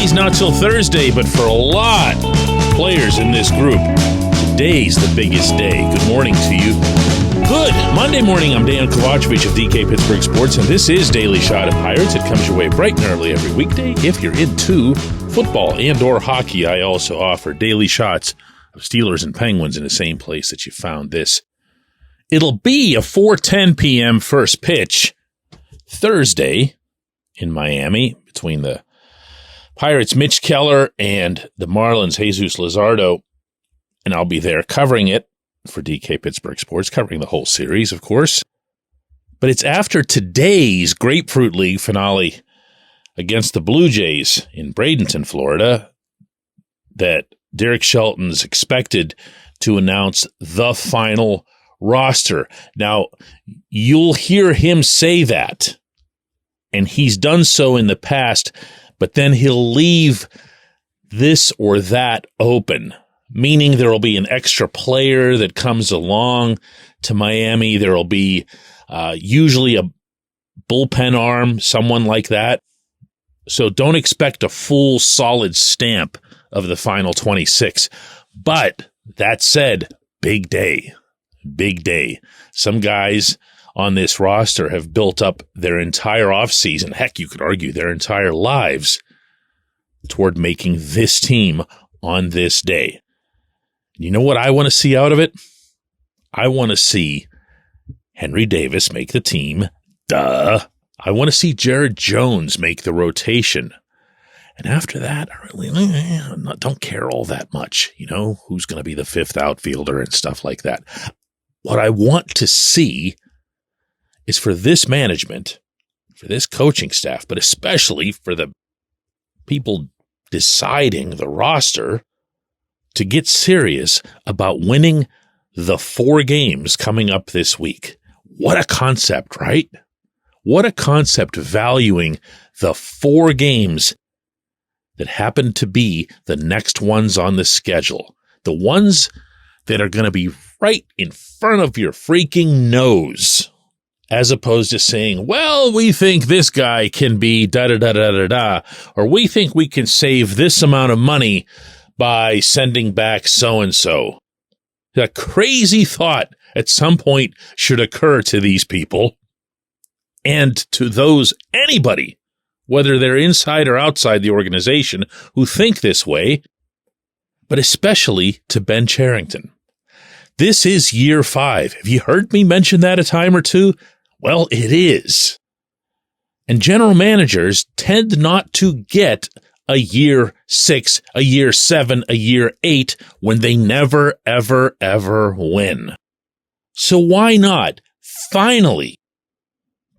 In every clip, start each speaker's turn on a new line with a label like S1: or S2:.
S1: Hockey's not till Thursday, but for a lot of players in this group, today's the biggest day. Good morning to you. Good Monday morning. I'm Dejan Kovacevic of DK Pittsburgh Sports, and this is Daily Shot of Pirates. It comes your way bright and early every weekday. If you're into football and or hockey, I also offer daily shots of Steelers and Penguins in the same place that you found this. It'll be a 4:10 p.m. first pitch Thursday in Miami between the Pirates' Mitch Keller and the Marlins' Jesus Luzardo, and I'll be there covering it for DK Pittsburgh Sports, covering the whole series, of course. But it's after today's Grapefruit League finale against the Blue Jays in Bradenton, Florida, that Derek Shelton's expected to announce the final roster. Now, you'll hear him say that, and he's done so in the past, but then he'll leave this or that open, meaning there will be an extra player that comes along to Miami. There will be usually a bullpen arm, someone like that. So don't expect a full solid stamp of the final 26. But that said, big day. Big day. Some guys on this roster have built up their entire offseason, heck, you could argue their entire lives, toward making this team on this day. You know what I want to see out of it? I want to see Henry Davis make the team. Duh. I want to see Jared Jones make the rotation. And after that, I really don't care all that much, who's going to be the fifth outfielder and stuff like that. What I want to see is for this management, for this coaching staff, but especially for the people deciding the roster, to get serious about winning the 4 games coming up this week. What a concept, right? What a concept, valuing the 4 games that happen to be the next ones on the schedule. The ones that are going to be right in front of your freaking nose. As opposed to saying, well, we think this guy can be da-da-da-da-da-da, or we think we can save this amount of money by sending back so-and-so. A crazy thought at some point should occur to these people and to anybody, whether they're inside or outside the organization, who think this way, but especially to Ben Cherington. This is year 5. Have you heard me mention that a time or two? Well, it is. And general managers tend not to get a year 6, a year 7, a year 8 when they never, ever, ever win. So why not finally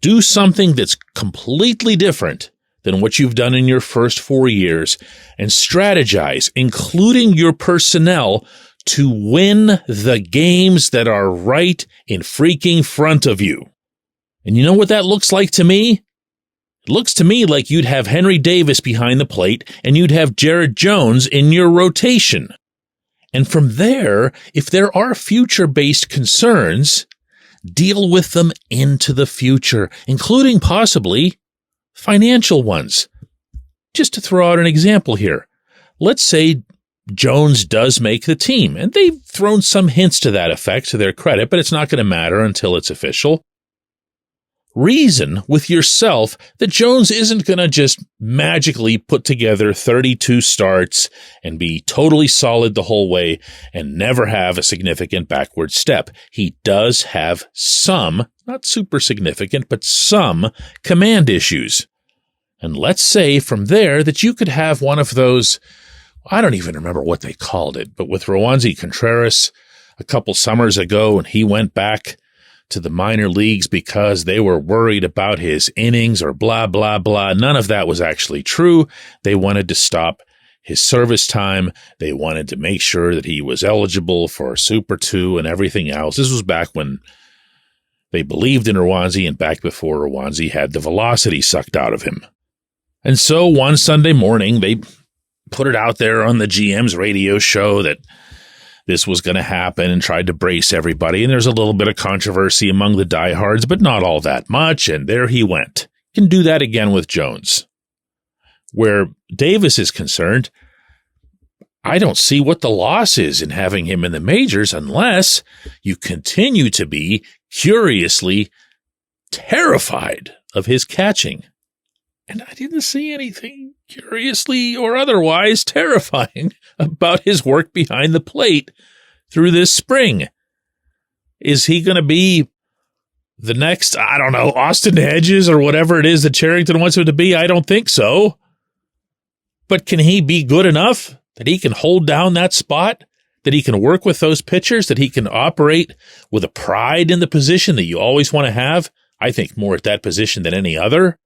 S1: do something that's completely different than what you've done in your first 4 years and strategize, including your personnel, to win the games that are right in freaking front of you? And you know what that looks like to me? It looks to me like you'd have Henry Davis behind the plate and you'd have Jared Jones in your rotation. And from there, if there are future-based concerns, deal with them into the future, including possibly financial ones. Just to throw out an example here, let's say Jones does make the team, and they've thrown some hints to that effect to their credit, but it's not going to matter until it's official. Reason with yourself that Jones isn't going to just magically put together 32 starts and be totally solid the whole way and never have a significant backward step. He does have some, not super significant, but some command issues. And let's say from there that you could have one of those, I don't even remember what they called it, but with Roansy Contreras a couple summers ago, and he went back to the minor leagues because they were worried about his innings or blah, blah, blah. None of that was actually true. They wanted to stop his service time. They wanted to make sure that he was eligible for Super 2 and everything else. This was back when they believed in Roansy and back before Roansy had the velocity sucked out of him. And so one Sunday morning, they put it out there on the GM's radio show that this was going to happen and tried to brace everybody. And there's a little bit of controversy among the diehards, but not all that much. And there he went. Can do that again with Jones. where Davis is concerned, I don't see what the loss is in having him in the majors unless you continue to be curiously terrified of his catching. And I didn't see anything curiously or otherwise terrifying about his work behind the plate through this spring. Is he going to be the next, I don't know, Austin Hedges or whatever it is that Cherington wants him to be? I don't think so. But can he be good enough that he can hold down that spot, that he can work with those pitchers, that he can operate with a pride in the position that you always want to have? I think more at that position than any other.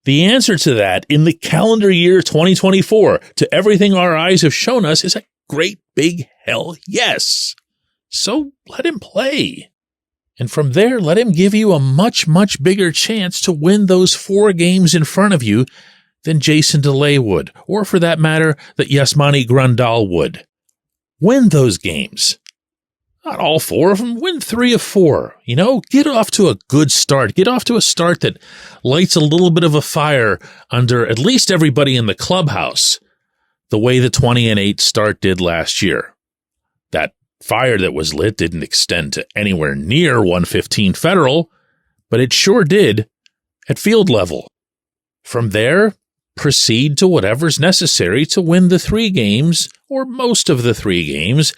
S1: The answer to that in the calendar year 2024, to everything our eyes have shown us, is a great big hell yes. So let him play. And from there, let him give you a much, much bigger chance to win those 4 games in front of you than Jason DeLay would, or for that matter, that Yasmani Grandal would. Win those games. Not all 4 of them. Win 3 of 4. Get off to a good start. Get off to a start that lights a little bit of a fire under at least everybody in the clubhouse, the way the 20-8 start did last year. That fire that was lit didn't extend to anywhere near 115 Federal, but it sure did at field level. From there, proceed to whatever's necessary to win the 3 games, or most of the 3 games,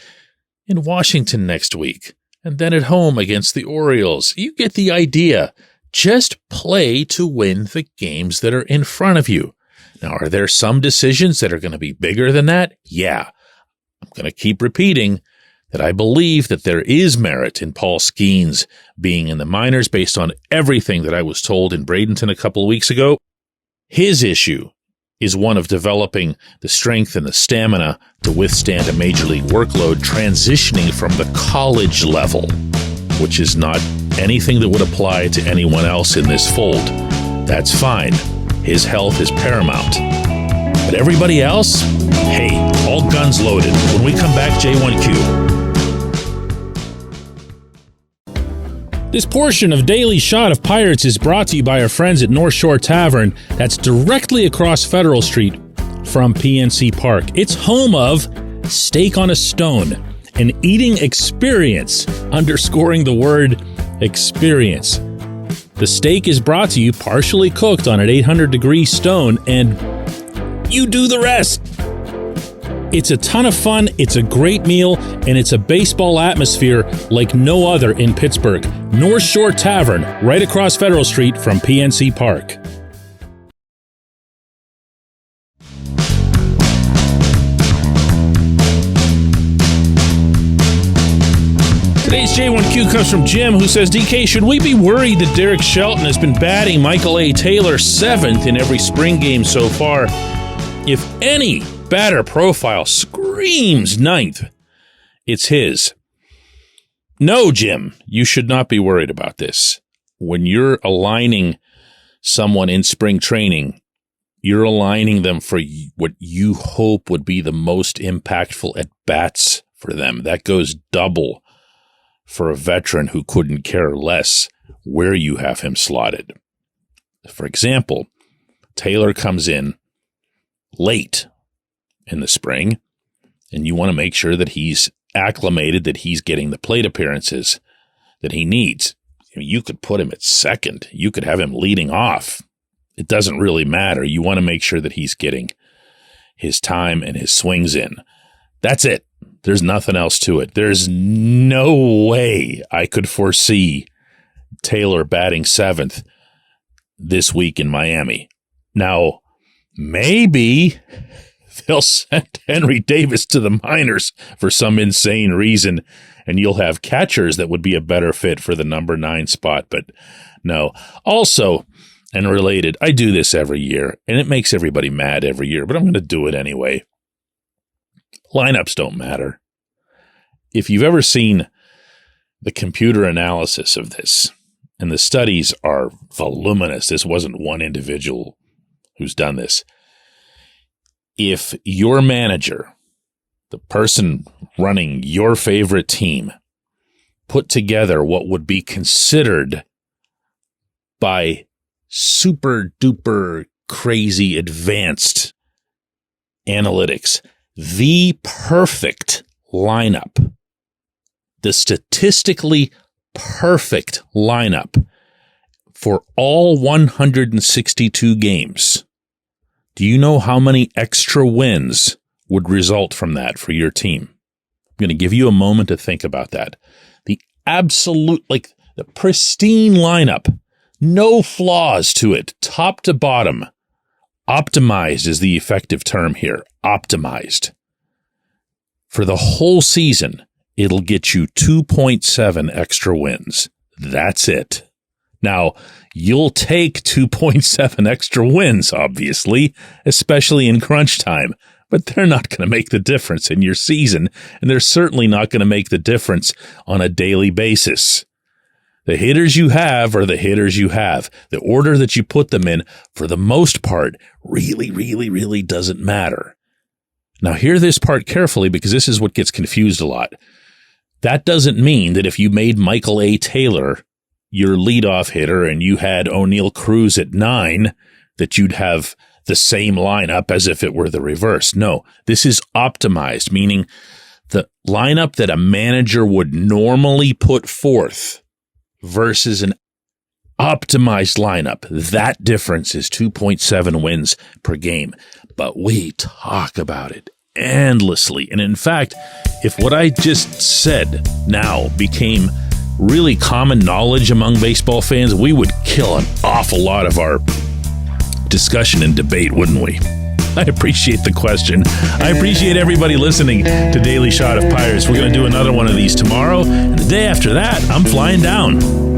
S1: in Washington next week, and then at home against the Orioles. You get the idea. Just play to win the games that are in front of you. Now, are there some decisions that are going to be bigger than that? Yeah. I'm going to keep repeating that I believe that there is merit in Paul Skeens being in the minors based on everything that I was told in Bradenton a couple of weeks ago. His issue is one of developing the strength and the stamina to withstand a major league workload transitioning from the college level, which is not anything that would apply to anyone else in this fold. That's fine. His health is paramount. But everybody else, hey, all guns loaded. When we come back, J1Q. This portion of Daily Shot of Pirates is brought to you by our friends at North Shore Tavern, that's directly across Federal Street from PNC Park. It's home of Steak on a Stone, an eating experience, underscoring the word experience. The steak is brought to you partially cooked on an 800-degree stone, and you do the rest. It's a ton of fun, it's a great meal, and it's a baseball atmosphere like no other in Pittsburgh. North Shore Tavern, right across Federal Street from PNC Park. Today's J1Q comes from Jim, who says, DK, should we be worried that Derek Shelton has been batting Michael A. Taylor 7th in every spring game so far? If any batter profile screams 9th, it's his. No, Jim, you should not be worried about this. When you're aligning someone in spring training, you're aligning them for what you hope would be the most impactful at-bats for them. That goes double for a veteran who couldn't care less where you have him slotted. For example, Taylor comes in late in the spring, and you want to make sure that he's acclimated, that he's getting the plate appearances that he needs. You could put him at second. You could have him leading off. It doesn't really matter. You want to make sure that he's getting his time and his swings in. That's it. There's nothing else to it. There's no way I could foresee Taylor batting 7th this week in Miami. Now, maybe they'll send Henry Davis to the minors for some insane reason, and you'll have catchers that would be a better fit for the number 9 spot. But no. Also, and related, I do this every year, and it makes everybody mad every year, but I'm going to do it anyway. Lineups don't matter. If you've ever seen the computer analysis of this, and the studies are voluminous, this wasn't one individual who's done this. If your manager, the person running your favorite team, put together what would be considered by super duper crazy advanced analytics. The perfect lineup, the statistically perfect lineup for all 162 games. Do you know how many extra wins would result from that for your team? I'm going to give you a moment to think about that. The absolute, the pristine lineup, no flaws to it, top to bottom. Optimized is the effective term here. Optimized. For the whole season, it'll get you 2.7 extra wins. That's it. Now, you'll take 2.7 extra wins, obviously, especially in crunch time, but they're not going to make the difference in your season, and they're certainly not going to make the difference on a daily basis. The hitters you have are the hitters you have. The order that you put them in, for the most part, really doesn't matter. Now, hear this part carefully because this is what gets confused a lot. That doesn't mean that if you made Michael A. Taylor your leadoff hitter and you had O'Neal Cruz at 9, that you'd have the same lineup as if it were the reverse. No, this is optimized, meaning the lineup that a manager would normally put forth versus an optimized lineup. That difference is 2.7 wins per game. But we talk about it endlessly. And in fact, if what I just said now became really common knowledge among baseball fans, we would kill an awful lot of our discussion and debate, wouldn't we? I appreciate the question. I appreciate everybody listening to Daily Shot of Pirates. We're going to do another one of these tomorrow. And the day after that, I'm flying down.